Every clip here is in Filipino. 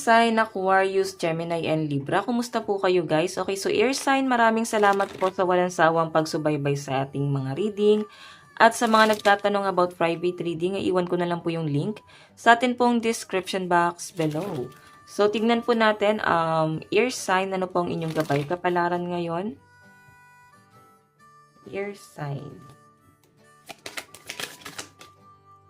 sign, Aquarius, Gemini, and Libra. Kumusta po kayo guys? Okay, so air sign, maraming salamat po sa walang sawang pagsubaybay sa ating mga reading. At sa mga nagtatanong about private reading, iwan ko na lang po yung link sa atin pong description box below. So, tignan po natin, air sign, ano po ang inyong gabay kapalaran ngayon? Air sign.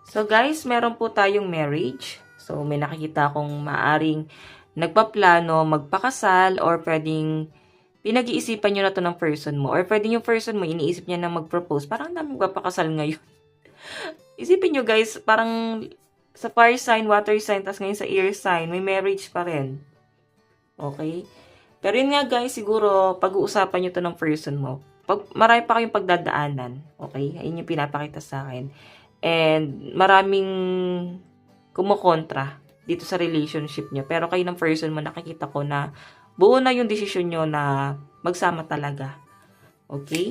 So guys, meron po tayong marriage. So may nakikita akong maaring nagpaplano, magpakasal, or pwedeng pinag-iisipan nyo na to ng person mo. Or pwedeng yung person mo, iniisip niya na mag-propose. Parang dami magpapakasal ngayon. Isipin nyo guys, parang sa fire sign, water sign, tas ngayon sa air sign, may marriage pa rin. Okay? Pero yun nga guys, siguro pag-uusapan nyo to ng person mo. Marami pa kayong pagdadaanan. Okay? Ayun yung pinapakita sa akin. And maraming kumukontra dito sa relationship nyo. Pero kayo ng person mo, nakikita ko na buo na yung desisyon nyo na magsama talaga. Okay?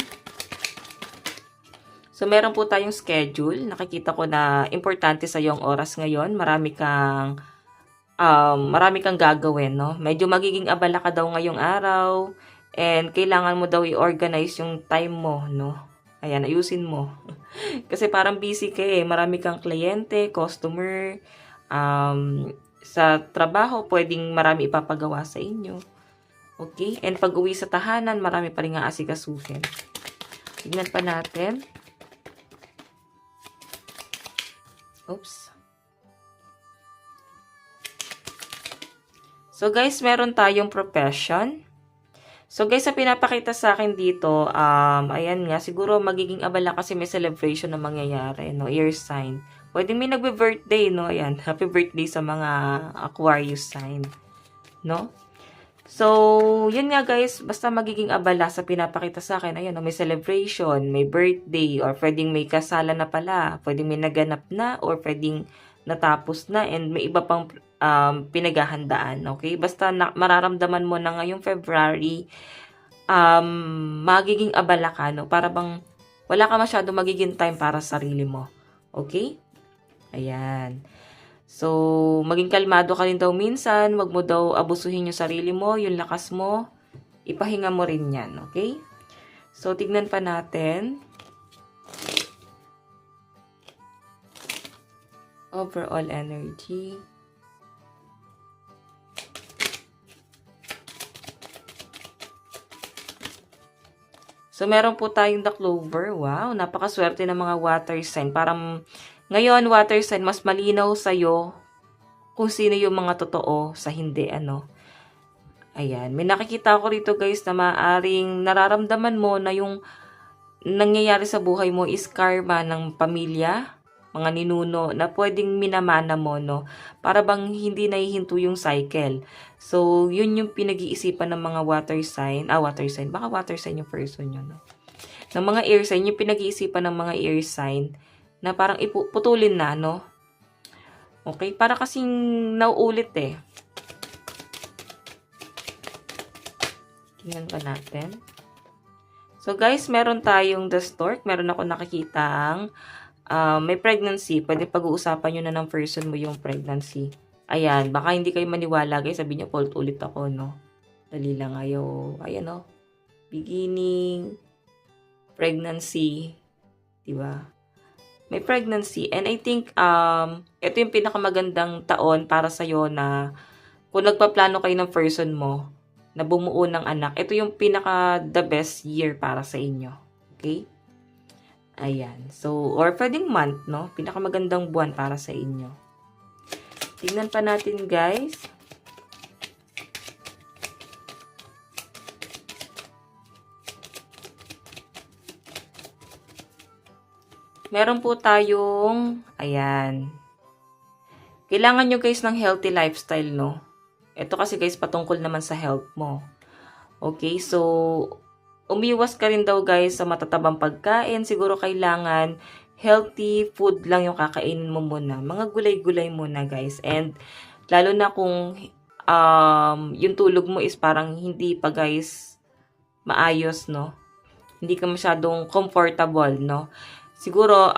So, meron po tayong schedule. Nakikita ko na importante sa yung oras ngayon. Marami kang gagawin, no? Medyo magiging abala ka daw ngayong araw. And kailangan mo daw i-organize yung time mo, no? Ayan, ayusin mo. Kasi parang busy ka eh. Marami kang kliyente, customer, sa trabaho, pwedeng marami ipapagawa sa inyo. Okay? And pag uwi sa tahanan, marami pa rin nga asikasuhin. Tignan pa natin. Oops. So guys, meron tayong profession. So guys, sa pinapakita sa akin dito, ayan nga, siguro magiging abala kasi may celebration na mangyayari, no? Air sign. Pwede may nagbe-birthday, no? Ayan, happy birthday sa mga Aquarius sign, no? So, yun nga guys, basta magiging abala sa pinapakita sa akin, ayan, no? May celebration, may birthday, or pwedeng may kasala na pala, pwedeng may naganap na, or pwedeng natapos na, and may iba pang pinaghahandaan, okay? Basta mararamdaman mo na ngayong February, magiging abala ka, no? Para bang wala ka masyado magiging time para sa sarili mo, okay? Ayan. So, maging kalmado ka rin daw minsan, wag mo daw abusuhin yung sarili mo, yung lakas mo, ipahinga mo rin yan, okay? So, tignan pa natin. Overall energy. So, meron po tayong the clover. Wow, napakaswerte ng mga water sign. Parang ngayon, water sign, mas malinaw sa'yo kung sino yung mga totoo sa hindi, ano. Ayan, may nakikita ko rito guys na maaring nararamdaman mo na yung nangyayari sa buhay mo is karma ng pamilya, mga ninuno, na pwedeng minamana mo, no? Para bang hindi nahihinto yung cycle. So, yun yung pinag-iisipan ng mga water sign. Water sign. Baka water sign yung person yun, no? Ng mga air sign, yung pinag-iisipan ng mga air sign na parang iputulin na, no? Okay? Para kasing nauulit eh. Tingnan pa natin. So, guys, meron tayong the stork. Meron ako nakikitang may pregnancy. Pwede pag-uusapan nyo na ng person mo yung pregnancy. Ayan, baka hindi kayo maniwala guys. Sabi niyo, fault ulit ako, no? Dali lang ayo. Ayan, no? Beginning, pregnancy, diba? May pregnancy. And I think, ito yung pinakamagandang taon para sa'yo na kung nagpaplano kayo ng person mo na bumuo ng anak, ito yung pinaka the best year para sa inyo. Okay? Ayan. So, or pwedeng month, no? Pinakamagandang buwan para sa inyo. Tingnan pa natin, guys. Meron po tayong, ayan. Kailangan nyo, guys, ng healthy lifestyle, no? Ito kasi, guys, patungkol naman sa health mo. Okay, so umiwas ka rin daw guys sa matatabang pagkain. Siguro kailangan healthy food lang yung kakainin mo muna. Mga gulay-gulay muna guys. And lalo na kung yung tulog mo is parang hindi pa guys maayos, no? Hindi ka masyadong comfortable, no? Siguro,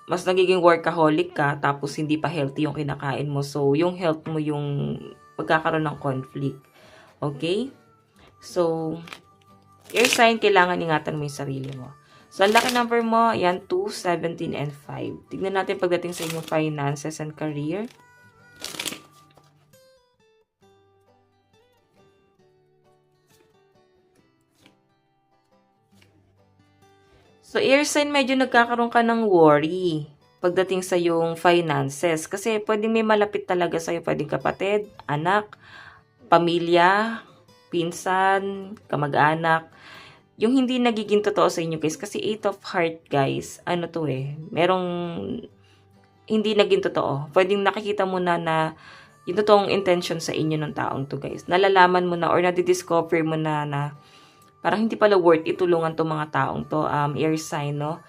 mas nagiging workaholic ka, tapos hindi pa healthy yung kinakain mo. So, yung health mo yung magkakaroon ng conflict. Okay? So, air sign, kailangan ingatan mo yung sarili mo. So, ang lucky number mo, yan, 2, 17, and 5. Tignan natin pagdating sa inyong finances and career. So, air sign, medyo nagkakaroon ka ng worry pagdating sa yung finances. Kasi pwedeng may malapit talaga sa'yo. Pwedeng kapatid, anak, pamilya, pinsan, kamag-anak. Yung hindi nagiging totoo sa inyo, guys. Kasi 8 of heart, guys, ano to merong hindi naging totoo. Pwedeng nakikita mo na yung totoong intention sa inyo ng taong to, guys. Nalalaman mo na or nadidiscover mo na parang hindi pala worth itulungan tong mga taong to, air sign, no?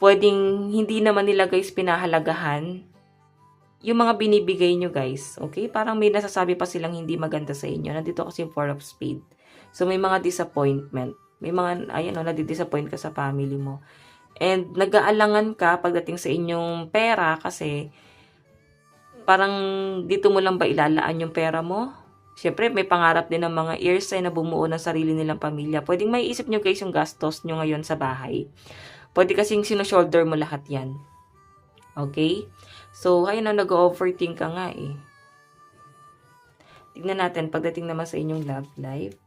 Pwedeng hindi naman nila, guys, pinahalagahan yung mga binibigay nyo, guys. Okay? Parang may nasasabi pa silang hindi maganda sa inyo. Nandito kasi yung 4 of spade. So, may mga disappointment. May mga, ayan o, nadidisappoint ka sa family mo. And, nag-aalangan ka pagdating sa inyong pera kasi parang dito mo lang ba ilalaan yung pera mo? Siyempre, may pangarap din ng mga air sign na bumuo ng sarili nilang pamilya. Pwedeng may isip nyo, guys, yung gastos nyo ngayon sa bahay. Pwede kasing sinushoulder mo lahat yan. Okay? So, ayun na, nag-overthink ka nga Tignan natin, pagdating naman sa inyong love life.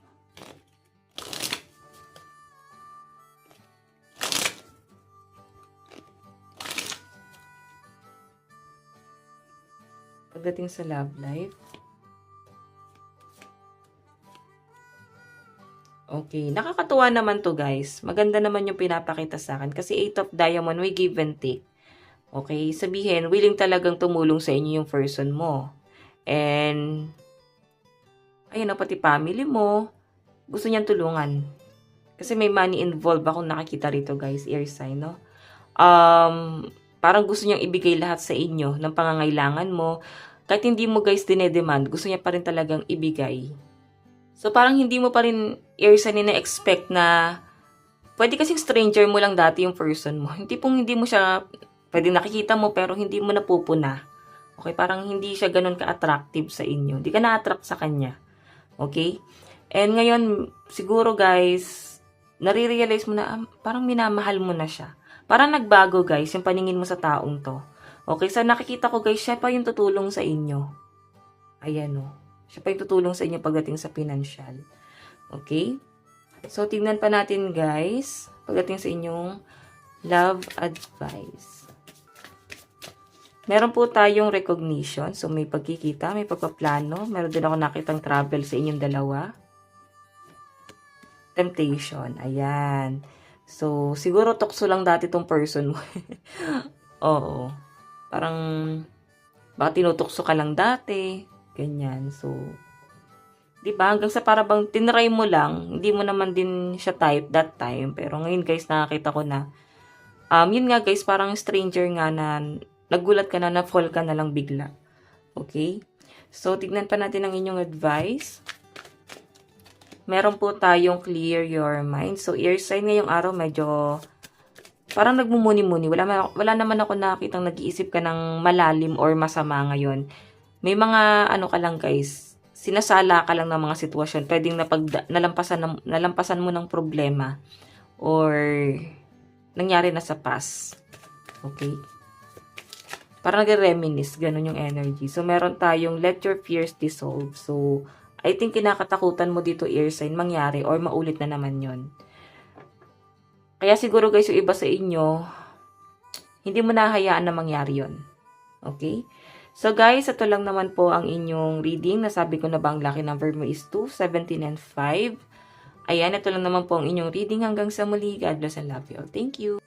Pagdating sa love life. Okay, nakakatuwa naman to, guys. Maganda naman yung pinapakita sa akin. Kasi 8 of diamond, we give and take. Okay, sabihin, willing talagang tumulong sa inyo yung person mo. And, ayun na, pati family mo, gusto niyang tulungan. Kasi may money involved akong nakikita rito, guys, air sign, no? Parang gusto niyang ibigay lahat sa inyo ng pangangailangan mo. Kahit hindi mo, guys, dinedemand, gusto niya pa rin talagang ibigay. So, parang hindi mo pa rin air sign na-expect na pwede kasing stranger mo lang dati yung person mo. Hindi mo siya, pwede nakikita mo pero hindi mo napupuna. Okay, parang hindi siya ganun ka-attractive sa inyo. Hindi ka na-attract sa kanya. Okay? And ngayon, siguro, guys, nare-realize mo na parang minamahal mo na siya. Parang nagbago, guys, yung paningin mo sa taong to. Okay, so nakikita ko, guys, siya pa yung tutulong sa inyo. Ayan, siya pa yung tutulong sa inyo pagdating sa financial. Okay? So, tingnan pa natin, guys, pagdating sa inyong love advice. Meron po tayong recognition. So, may pagkikita, may pagpaplano. Meron din ako nakitang travel sa inyong dalawa. Temptation. Ayan. So, siguro tukso lang dati tong person mo. Oo. Parang, baka tinutukso ka lang dati. Ganyan. So, diba? Hanggang sa para bang tinry mo lang, hindi mo naman din siya type that time. Pero ngayon, guys, nakakita ko na, yun nga, guys, parang stranger nga na nagulat ka na fall ka na lang bigla. Okay? So, tignan pa natin ang inyong advice. Meron po tayong clear your mind. So, air sign ngayong araw, medyo parang nagmumuni-muni. Wala naman ako nakitang nag-iisip ka ng malalim or masama ngayon. May mga, ka lang, guys, sinasala ka lang ng mga sitwasyon. Pwedeng nalampasan mo ng problema or nangyari na sa past. Okay? Parang nag-reminisce, ganun yung energy. So, meron tayong let your fears dissolve. So, I think kinakatakutan mo dito, air sign, mangyari or maulit na naman yon. Kaya siguro, guys, yung iba sa inyo, hindi mo nahayaan na mangyari yon. Okay? So, guys, ito lang naman po ang inyong reading. Nasabi ko na ba ang lucky number mo is 2, 17, and 5. Ayan, ito lang naman po ang inyong reading. Hanggang sa muli, God bless and love you all. Thank you.